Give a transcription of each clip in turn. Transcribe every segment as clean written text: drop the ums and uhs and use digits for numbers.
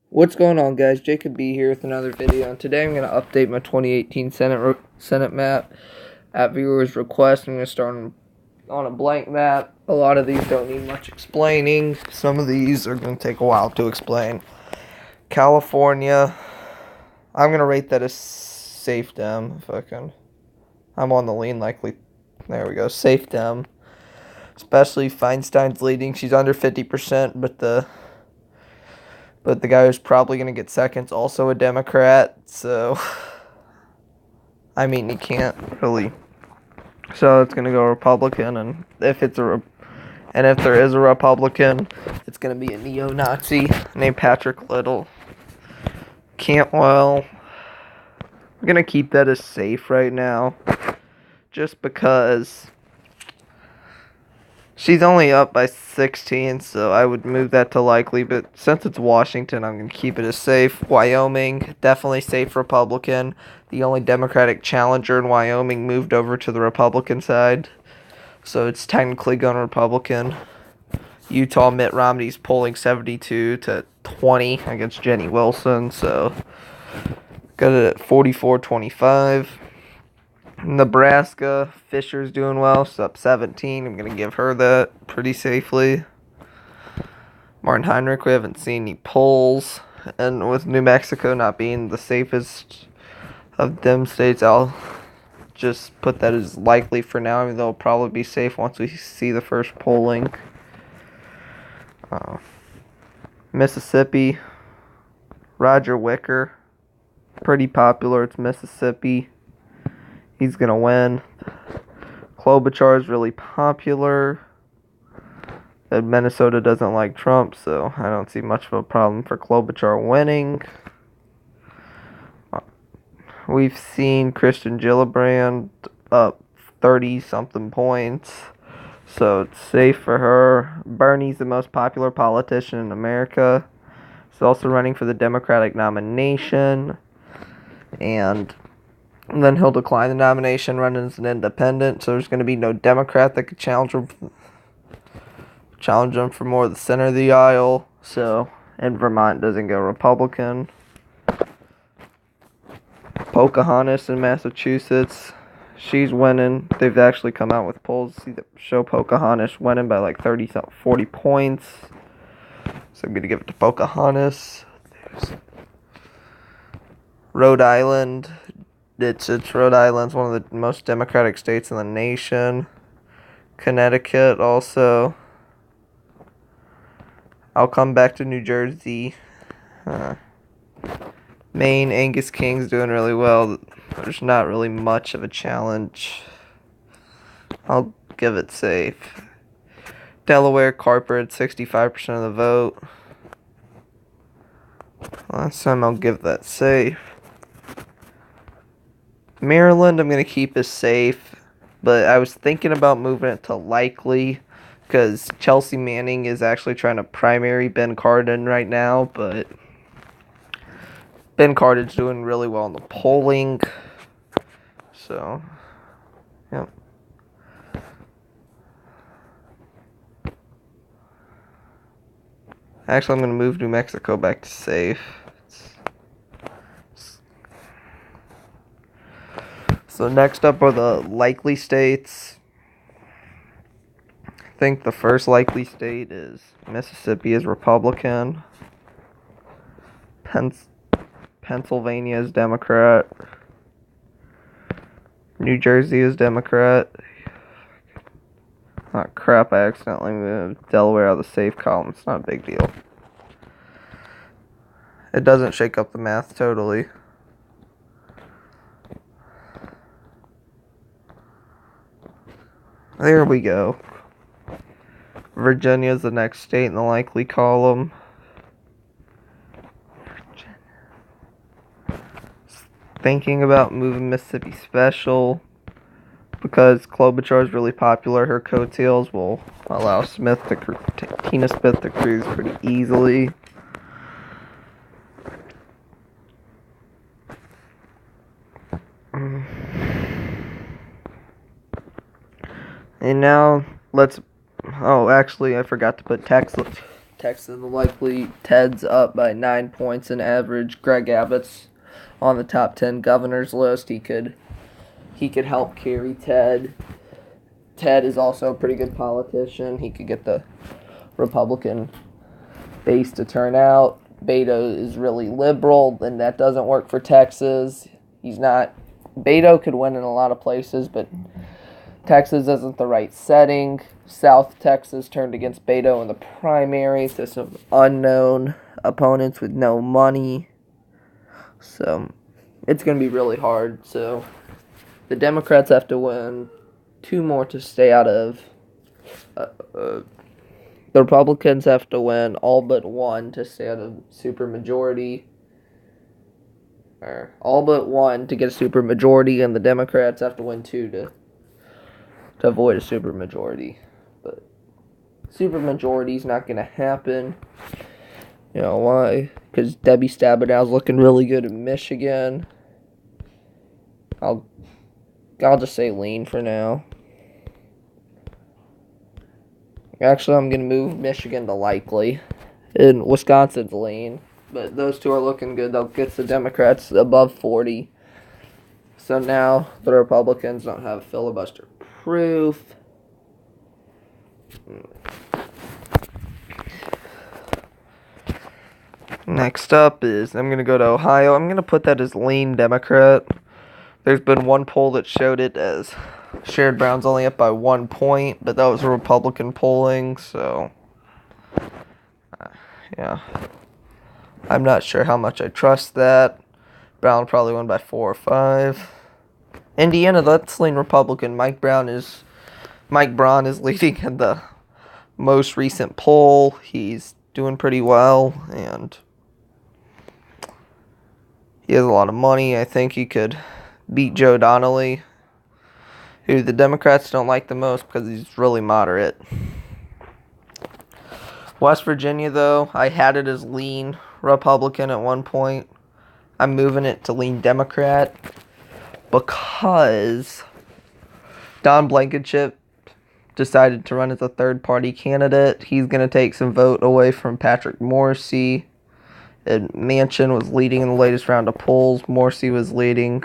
What's going on, guys? Jacob B here with another video, and today I'm going to update my 2018 Senate map at viewers' request. I'm going to start on a blank map. A lot of these don't need much explaining. Some of these are going to take a while to explain. California, I'm going to rate that as safe dem. I'm on the lean likely. There we go, safe dem. Especially Feinstein's leading. She's under 50%, but the guy who's probably going to get second's also a Democrat, so I mean, you can't really. So it's going to go Republican, and if there is a Republican, it's going to be a neo-Nazi named Patrick Little. Cantwell, I'm going to keep that as safe right now, just because she's only up by 16, so I would move that to likely, but since it's Washington, I'm going to keep it as safe. Wyoming, definitely safe Republican. The only Democratic challenger in Wyoming moved over to the Republican side, so it's technically going Republican. Utah, Mitt Romney's polling 72-20 against Jenny Wilson, so got it at 44-25. Nebraska, Fisher's doing well. She's up 17. I'm going to give her that pretty safely. Martin Heinrich, we haven't seen any polls. And with New Mexico not being the safest of them states, I'll just put that as likely for now. I mean, they'll probably be safe once we see the first polling. Mississippi, Roger Wicker, pretty popular. It's Mississippi. He's going to win. Klobuchar is really popular. And Minnesota doesn't like Trump, so I don't see much of a problem for Klobuchar winning. We've seen Christian Gillibrand up 30-something points, so it's safe for her. Bernie's the most popular politician in America. He's also running for the Democratic nomination, and then he'll decline the nomination, run as an independent, so there's going to be no Democrat that could challenge him for more of the center of the aisle. So, and Vermont doesn't go Republican. Pocahontas in Massachusetts, she's winning. They've actually come out with polls that show Pocahontas winning by like 40 points. So I'm going to give it to Pocahontas. Rhode Island. It's Rhode Island's one of the most democratic states in the nation. Connecticut also. I'll come back to New Jersey. Maine, Angus King's doing really well. There's not really much of a challenge. I'll give it safe. Delaware, Carper at 65% of the vote. Last time I'll give that safe. Maryland, I'm going to keep as safe, but I was thinking about moving it to likely because Chelsea Manning is actually trying to primary Ben Cardin right now, but Ben Cardin's doing really well in the polling, so, yep. Actually, I'm going to move New Mexico back to safe. So next up are the likely states. I think the first likely state is Mississippi is Republican. Pennsylvania is Democrat. New Jersey is Democrat. Oh crap, I accidentally moved Delaware out of the safe column. It's not a big deal. It doesn't shake up the math totally. There we go. Virginia is the next state in the likely column. Thinking about moving Mississippi special because Klobuchar is really popular. Her coattails will allow Tina Smith to cruise pretty easily. And now let's. Oh, actually, I forgot to put Texas. Texas likely. Ted's up by 9 points in average. Greg Abbott's on the top 10 governors list. He could help carry Ted. Ted is also a pretty good politician. He could get the Republican base to turn out. Beto is really liberal, and that doesn't work for Texas. Beto could win in a lot of places, but Texas isn't the right setting. South Texas turned against Beto in the primaries to some unknown opponents with no money. So it's going to be really hard. So the Democrats have to win 2 more to stay out of. The Republicans have to win all but 1 to stay out of supermajority. Or all but 1 to get a supermajority, and the Democrats have to win 2 to avoid a supermajority. But supermajority's not going to happen. You know why? Because Debbie Stabenow's looking really good in Michigan. I'll just say lean for now. Actually, I'm going to move Michigan to likely. And Wisconsin's lean. But those 2 are looking good. They'll get the Democrats above 40. So now the Republicans don't have filibuster proof. Next up is, I'm going to go to Ohio. I'm going to put that as lean Democrat. There's been one poll that showed it as Sherrod Brown's only up by 1 point, but that was Republican polling, so yeah. I'm not sure how much I trust that. Brown probably won by 4 or 5. Indiana, that's lean Republican. Mike Braun is leading in the most recent poll. He's doing pretty well, and he has a lot of money. I think he could beat Joe Donnelly, who the Democrats don't like the most because he's really moderate. West Virginia, though, I had it as lean Republican at one point. I'm moving it to lean Democrat because Don Blankenship decided to run as a third-party candidate. He's going to take some vote away from Patrick Morrisey. And Manchin was leading in the latest round of polls. Morrisey was leading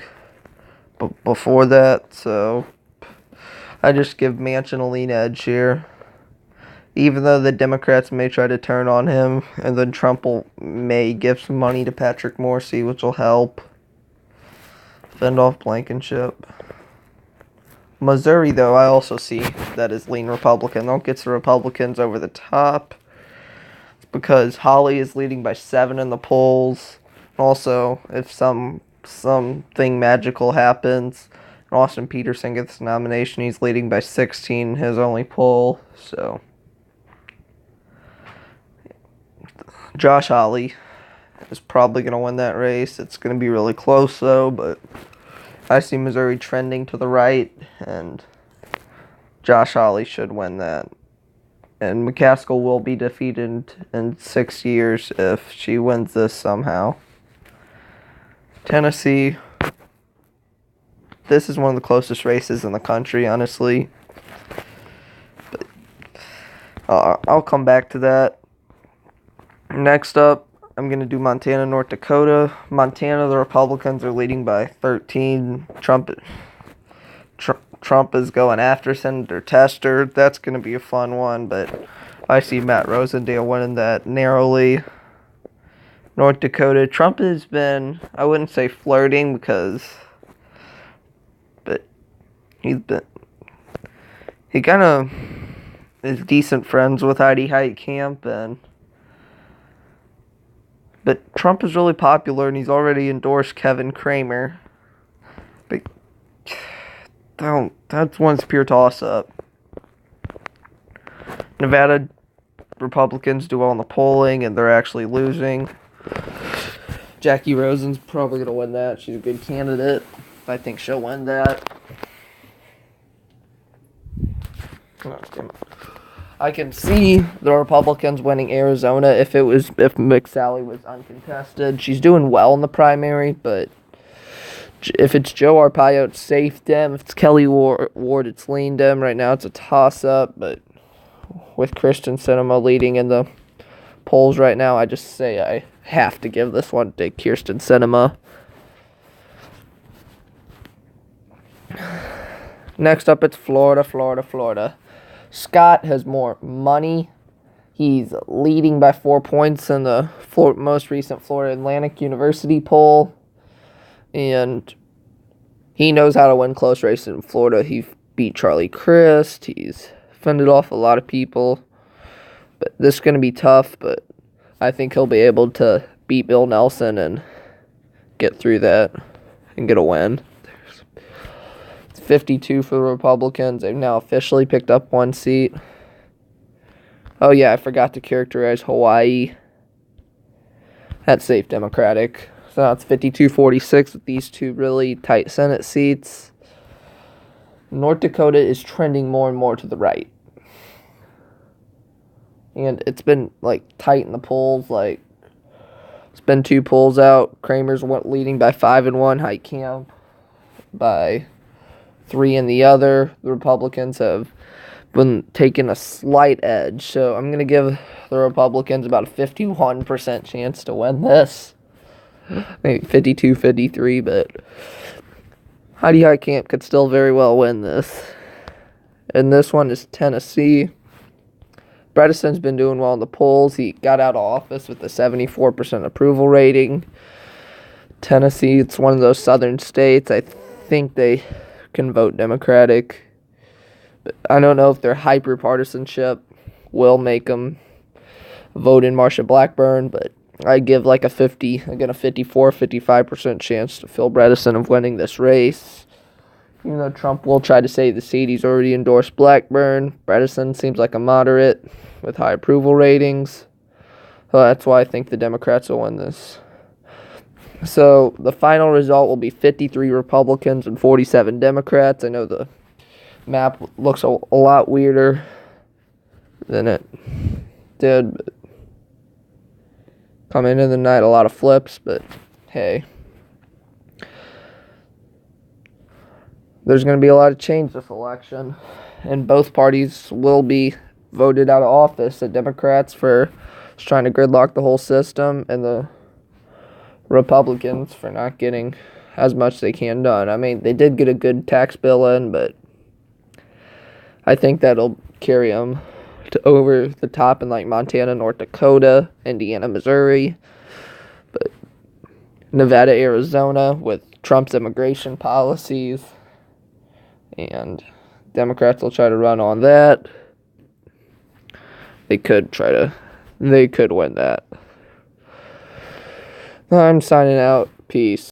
before that, so I just give Manchin a lean edge here. Even though the Democrats may try to turn on him, and then Trump may give some money to Patrick Morrisey, which will help fend off Blankenship. Missouri, though, I also see that as lean Republican. That gets the Republicans over the top. It's because Hawley is leading by 7 in the polls. Also, if something magical happens, and Austin Peterson gets the nomination, he's leading by 16, his only poll. So Josh Hawley is probably going to win that race. It's going to be really close, though, but I see Missouri trending to the right, and Josh Hawley should win that. And McCaskill will be defeated in 6 years if she wins this somehow. Tennessee, this is one of the closest races in the country, honestly. But I'll come back to that. Next up, I'm going to do Montana, North Dakota. Montana, the Republicans are leading by 13. Trump is going after Senator Tester. That's going to be a fun one, but I see Matt Rosendale winning that narrowly. North Dakota, Trump has been, I wouldn't say flirting but he kind of is decent friends with Heidi Heitkamp, but Trump is really popular, and he's already endorsed Kevin Cramer. But that's one's pure toss-up. Nevada Republicans do well in the polling, and they're actually losing. Jackie Rosen's probably going to win that. She's a good candidate. I think she'll win that. I can see the Republicans winning Arizona if McSally was uncontested. She's doing well in the primary, but if it's Joe Arpaio, it's safe Dem. If it's Kelly Ward, it's lean Dem. Right now, it's a toss-up, but with Kristen Sinema leading in the polls right now, I just say I have to give this one to Kyrsten Sinema. Next up, it's Florida. Scott has more money. He's leading by 4 points in the most recent Florida Atlantic University poll. And he knows how to win close races in Florida. He beat Charlie Crist. He's fended off a lot of people. But this is going to be tough, but I think he'll be able to beat Bill Nelson and get through that and get a win. It's 52 for the Republicans. They've now officially picked up 1 seat. Oh, yeah, I forgot to characterize Hawaii. That's safe Democratic. So now it's 52-46 with these 2 really tight Senate seats. North Dakota is trending more and more to the right. And it's been, tight in the polls. It's been 2 polls out. Kramer's leading by 5 in one. Heitkamp by 3 in the other. The Republicans have been taking a slight edge. So I'm going to give the Republicans about a 51% chance to win this. Maybe 52-53, but Heidi Heitkamp could still very well win this. And this one is Tennessee. Bredesen's been doing well in the polls. He got out of office with a 74% approval rating. Tennessee, it's one of those southern states. I think they can vote Democratic. But I don't know if their hyper-partisanship will make them vote in Marsha Blackburn, but I give a 54-55% chance to Phil Bredesen of winning this race. Even though Trump will try to save the seat, he's already endorsed Blackburn. Bredesen seems like a moderate with high approval ratings. So that's why I think the Democrats will win this. So the final result will be 53 Republicans and 47 Democrats. I know the map looks a lot weirder than it did. But coming into the night, a lot of flips, but hey. There's going to be a lot of change this election, and both parties will be voted out of office. The Democrats for trying to gridlock the whole system, and the Republicans for not getting as much as they can done. I mean, they did get a good tax bill in, but I think that'll carry them to over the top in Montana, North Dakota, Indiana, Missouri, but Nevada, Arizona with Trump's immigration policies. And Democrats will try to run on that. They could win that. I'm signing out. Peace.